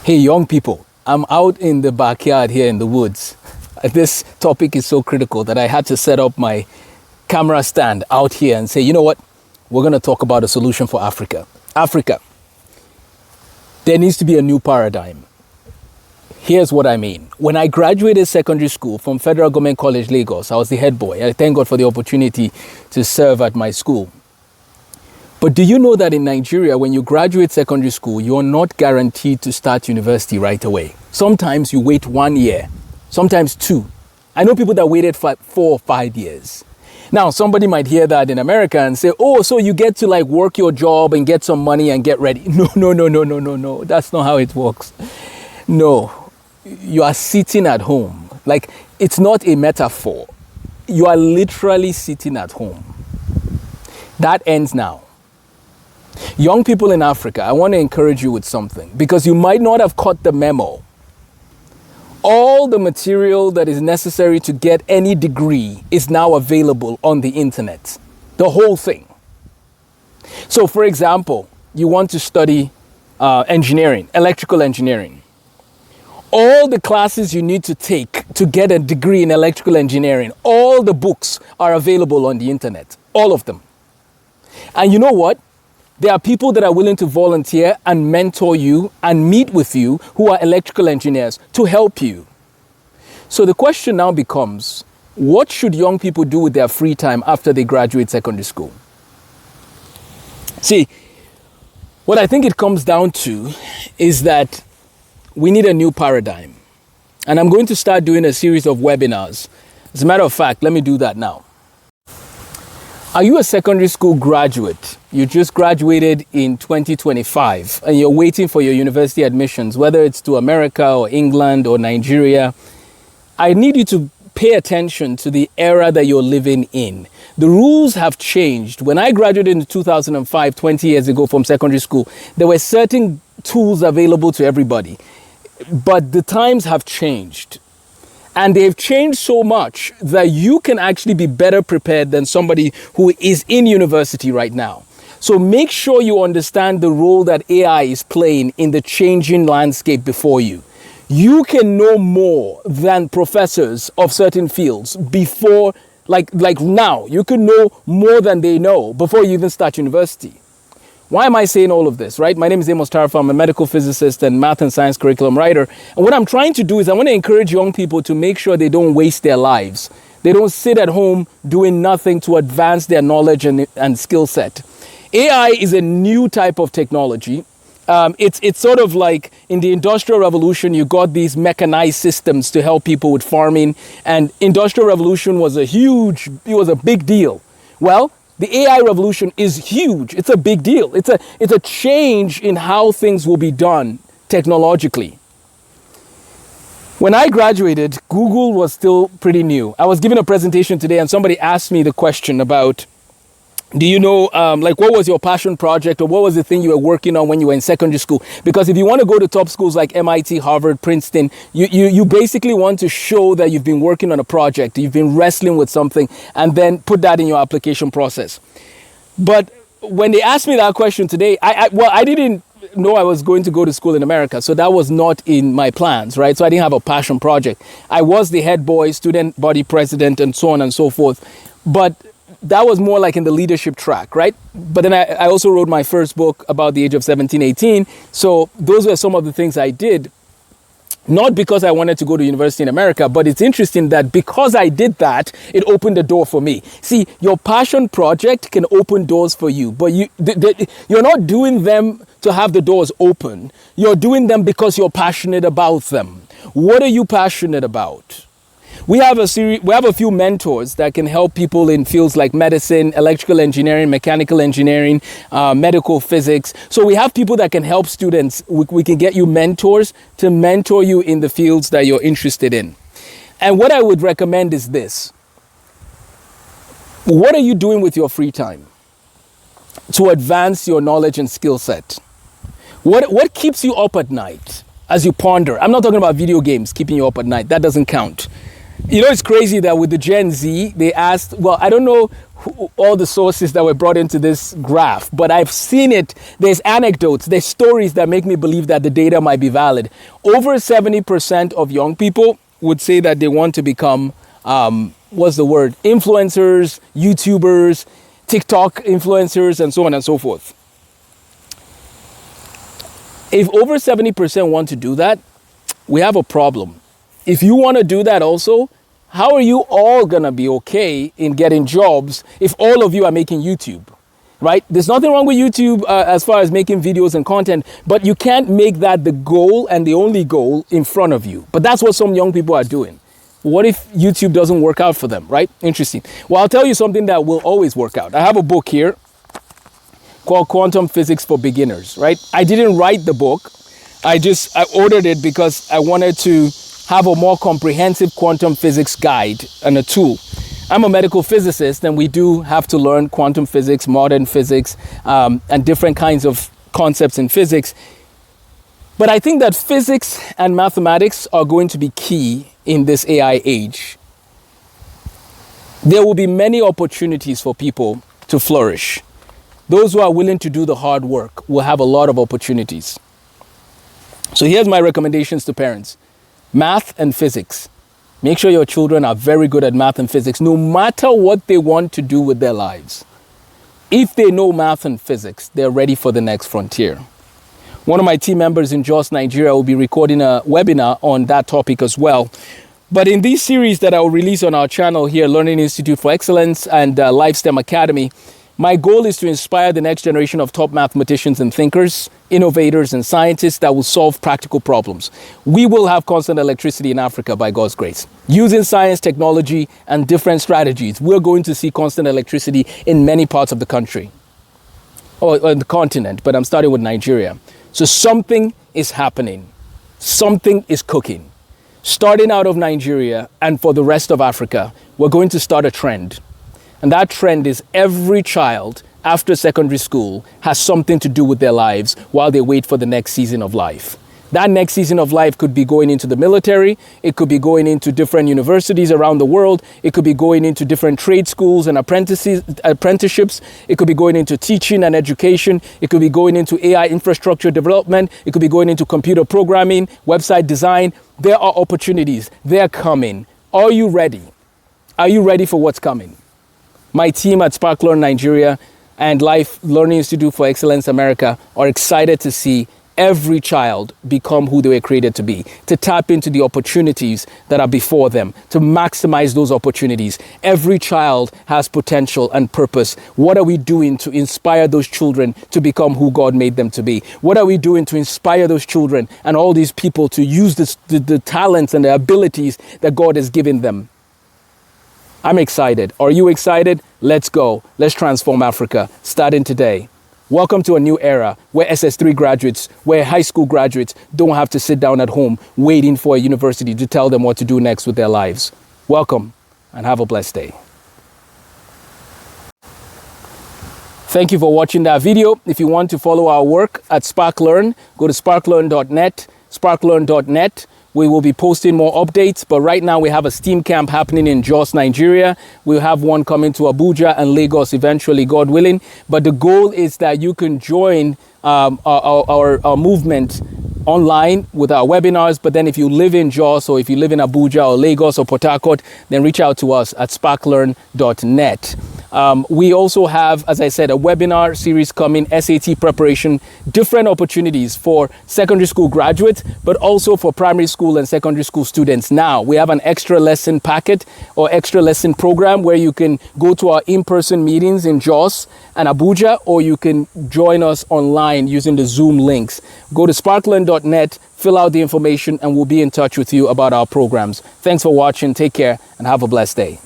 Hey, young people, I'm out in the backyard here in the woods. This topic is so critical that I had to set up my camera stand out here and say, you know what? We're going to talk about a solution for Africa. Africa, there needs to be a new paradigm. Here's what I mean. When I graduated secondary school from Federal Government College, Lagos, I was the head boy. I thank God for the opportunity to serve at my school. But do you know that in Nigeria, when you graduate secondary school, you're not guaranteed to start university right away? Sometimes you wait 1 year, sometimes 2. I know people that waited 4 or 5 years. Now, somebody might hear that in America and say, oh, so you get to like work your job and get some money and get ready. No. That's not how it works. No, you are sitting at home. Like, it's not a metaphor. You are literally sitting at home. That ends now. Young people in Africa, I want to encourage you with something because you might not have caught the memo. All the material that is necessary to get any degree is now available on the internet. The whole thing. So, for example, you want to study engineering, electrical engineering. All the classes you need to take to get a degree in electrical engineering, all the books are available on the internet. All of them. And you know what? There are people that are willing to volunteer and mentor you and meet with you who are electrical engineers to help you. So the question now becomes, what should young people do with their free time after they graduate secondary school? See, what I think it comes down to is that we need a new paradigm. And I'm going to start doing a series of webinars. As a matter of fact, let me do that now. Are you a secondary school graduate? You just graduated in 2025 and you're waiting for your university admissions, whether it's to America or England or Nigeria. I need you to pay attention to the era that you're living in. The rules have changed. When I graduated in 2005, 20 years ago from secondary school, there were certain tools available to everybody. But the times have changed. And they've changed so much that you can actually be better prepared than somebody who is in university right now. So make sure you understand the role that AI is playing in the changing landscape before you. You can know more than professors of certain fields before, like now. You can know more than they know before you even start university. Why am I saying all of this, right? My name is Amos Tarfa. I'm a medical physicist and math and science curriculum writer. And what I'm trying to do is I want to encourage young people to make sure they don't waste their lives. They don't sit at home doing nothing to advance their knowledge and skill set. AI is a new type of technology. It's sort of like in the Industrial Revolution, you got these mechanized systems to help people with farming. And Industrial Revolution was a big deal. Well, the AI revolution is huge. It's a big deal. It's a change in how things will be done technologically. When I graduated, Google was still pretty new. I was giving a presentation today and somebody asked me the question about, do you know, what was your passion project or what was the thing you were working on when you were in secondary school? Because if you want to go to top schools like MIT, Harvard, Princeton, you basically want to show that you've been working on a project, you've been wrestling with something, and then put that in your application process. But when they asked me that question today, I didn't know I was going to go to school in America, so that was not in my plans, right? So I didn't have a passion project. I was the head boy, student body president, and so on and so forth. But that was more like in the leadership track, right? But then I also wrote my first book about the age of 17, 18. So those were some of the things I did, not because I wanted to go to university in America, but it's interesting that because I did that, it opened the door for me. See, your passion project can open doors for you, but you're not doing them to have the doors open. You're doing them because you're passionate about them. What are you passionate about? We have a few mentors that can help people in fields like medicine, electrical engineering, mechanical engineering, medical physics. So we have people that can help students. We can get you mentors to mentor you in the fields that you're interested in. And what I would recommend is this. What are you doing with your free time to advance your knowledge and skill set? What keeps you up at night as you ponder? I'm not talking about video games keeping you up at night. That doesn't count. You know, it's crazy that with the Gen Z, they asked, well, I don't know all the sources that were brought into this graph, but I've seen it. There's anecdotes, there's stories that make me believe that the data might be valid. Over 70% of young people would say that they want to become, influencers, YouTubers, TikTok influencers, and so on and so forth. If over 70% want to do that, we have a problem. If you want to do that also, how are you all going to be okay in getting jobs if all of you are making YouTube, right? There's nothing wrong with YouTube as far as making videos and content, but you can't make that the goal and the only goal in front of you. But that's what some young people are doing. What if YouTube doesn't work out for them, right? Interesting. Well, I'll tell you something that will always work out. I have a book here called Quantum Physics for Beginners, right? I didn't write the book. I ordered it because I wanted to have a more comprehensive quantum physics guide and a tool. I'm a medical physicist, and we do have to learn quantum physics, modern physics, and different kinds of concepts in physics. But I think that physics and mathematics are going to be key in this AI age. There will be many opportunities for people to flourish. Those who are willing to do the hard work will have a lot of opportunities. So here's my recommendations to parents. Math and physics. Make sure your children are very good at math and physics, no matter what they want to do with their lives. If they know math and physics, they're ready for the next frontier. One of my team members in Jos, Nigeria will be recording a webinar on that topic as well. But in this series that I will release on our channel here, Learning Institute for Excellence and LifeSTEM Academy, my goal is to inspire the next generation of top mathematicians and thinkers, innovators and scientists that will solve practical problems. We will have constant electricity in Africa by God's grace. Using science, technology, and different strategies, we're going to see constant electricity in many parts of the country, or the continent, but I'm starting with Nigeria. So something is happening. Something is cooking. Starting out of Nigeria and for the rest of Africa, we're going to start a trend. And that trend is every child after secondary school has something to do with their lives while they wait for the next season of life. That next season of life could be going into the military. It could be going into different universities around the world. It could be going into different trade schools and apprenticeships. It could be going into teaching and education. It could be going into AI infrastructure development. It could be going into computer programming, website design. There are opportunities. They're coming. Are you ready? Are you ready for what's coming? My team at Spark Learn Nigeria and Learning Institute for Excellence America are excited to see every child become who they were created to be, to tap into the opportunities that are before them, to maximize those opportunities. Every child has potential and purpose. What are we doing to inspire those children to become who God made them to be? What are we doing to inspire those children and all these people to use the talents and the abilities that God has given them? I'm excited. Are you excited? Let's go. Let's transform Africa, starting today. Welcome to a new era where SS3 graduates, where high school graduates don't have to sit down at home waiting for a university to tell them what to do next with their lives. Welcome and have a blessed day. Thank you for watching that video. If you want to follow our work at Spark Learn, go to sparklearn.net, sparklearn.net. We will be posting more updates, but right now we have a STEAM camp happening in Jos, Nigeria. We'll have one coming to Abuja and Lagos eventually, God willing. But the goal is that you can join our movement online with our webinars. But then if you live in Jos, or if you live in Abuja or Lagos or Port Harcourt, then reach out to us at sparklearn.net. We also have, as I said, a webinar series coming, SAT preparation, different opportunities for secondary school graduates, but also for primary school and secondary school students. Now, we have an extra lesson packet or extra lesson program where you can go to our in-person meetings in Jos and Abuja, or you can join us online using the Zoom links. Go to sparklearn.net, fill out the information, and we'll be in touch with you about our programs. Thanks for watching. Take care and have a blessed day.